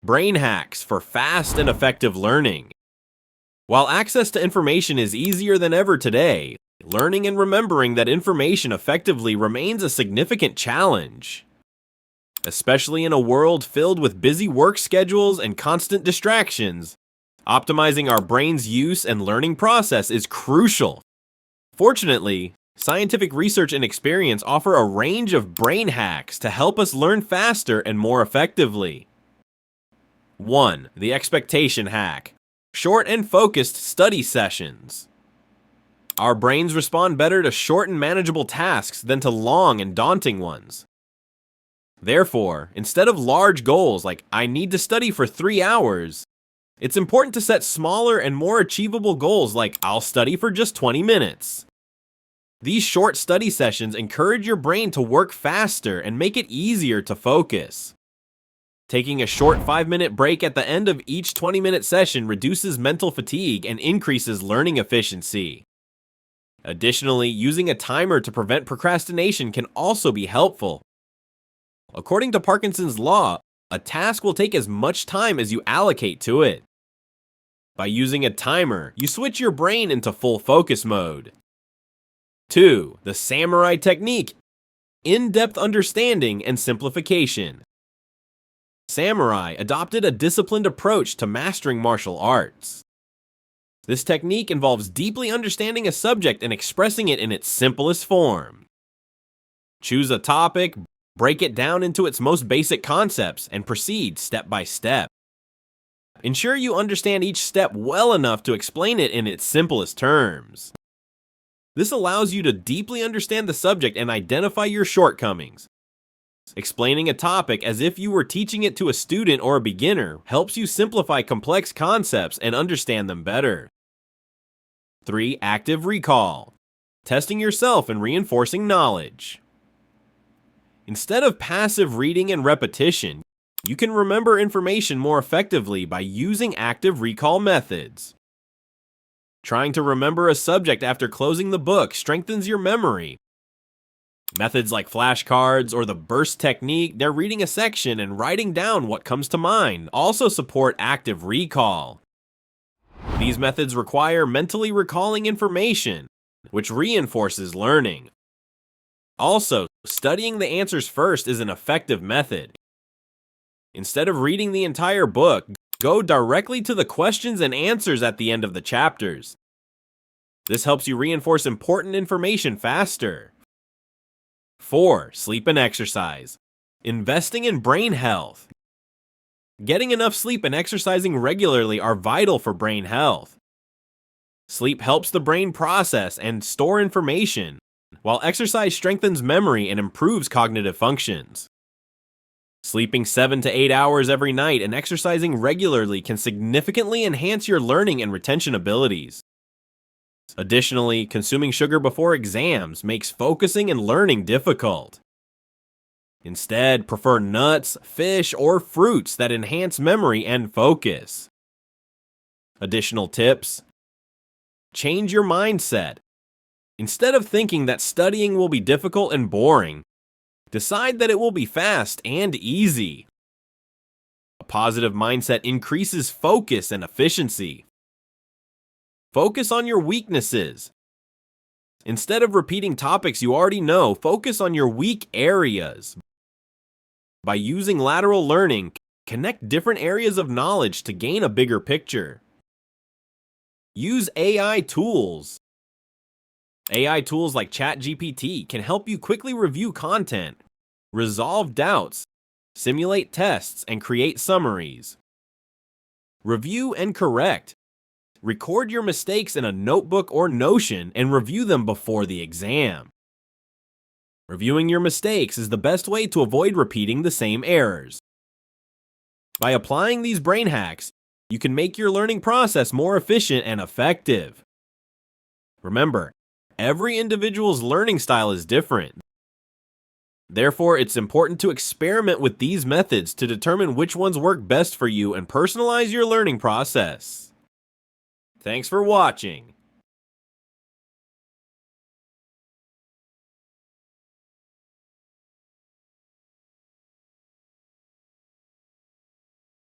Brain hacks for fast and effective learning. While access to information is easier than ever today, learning and remembering that information effectively remains a significant challenge. Especially in a world filled with busy work schedules and constant distractions, optimizing our brain's use and learning process is crucial. Fortunately, scientific research and experience offer a range of brain hacks to help us learn faster and more effectively. 1. The expectation hack. Short and focused study sessions. Our brains respond better to short and manageable tasks than to long and daunting ones. Therefore, instead of large goals like I need to study for 3 hours, it's important to set smaller and more achievable goals like I'll study for just 20 minutes. These short study sessions encourage your brain to work faster and make it easier to focus. Taking a short 5-minute break at the end of each 20-minute session reduces mental fatigue and increases learning efficiency. Additionally, using a timer to prevent procrastination can also be helpful. According to Parkinson's law, a task will take as much time as you allocate to it. By using a timer, you switch your brain into full focus mode. 2. The samurai technique. In-depth understanding and simplification. Samurai adopted a disciplined approach to mastering martial arts. This technique involves deeply understanding a subject and expressing it in its simplest form. Choose a topic, break it down into its most basic concepts, and proceed step by step. Ensure you understand each step well enough to explain it in its simplest terms. This allows you to deeply understand the subject and identify your shortcomings. Explaining a topic as if you were teaching it to a student or a beginner helps you simplify complex concepts and understand them better. 3. Active recall. Testing yourself and reinforcing knowledge. Instead of passive reading and repetition, you can remember information more effectively by using active recall methods. Trying to remember a subject after closing the book strengthens your memory. Methods like flashcards or the burst technique, they're reading a section and writing down what comes to mind, also support active recall. These methods require mentally recalling information, which reinforces learning. Also, studying the answers first is an effective method. Instead of reading the entire book, go directly to the questions and answers at the end of the chapters. This helps you reinforce important information faster. 4. Sleep and exercise. Investing in brain health. Getting enough sleep and exercising regularly are vital for brain health. Sleep helps the brain process and store information, while exercise strengthens memory and improves cognitive functions. Sleeping 7 to 8 hours every night and exercising regularly can significantly enhance your learning and retention abilities. Additionally, consuming sugar before exams makes focusing and learning difficult. Instead, prefer nuts, fish, or fruits that enhance memory and focus. Additional tips: change your mindset. Instead of thinking that studying will be difficult and boring, decide that it will be fast and easy. A positive mindset increases focus and efficiency. Focus on your weaknesses. Instead of repeating topics you already know, focus on your weak areas. By using lateral learning, connect different areas of knowledge to gain a bigger picture. Use AI tools. AI tools like ChatGPT can help you quickly review content, resolve doubts, simulate tests, and create summaries. Review and correct. Record your mistakes in a notebook or Notion and review them before the exam. Reviewing your mistakes is the best way to avoid repeating the same errors. By applying these brain hacks, you can make your learning process more efficient and effective. Remember, every individual's learning style is different. Therefore, it's important to experiment with these methods to determine which ones work best for you and personalize your learning process. Thanks for watching.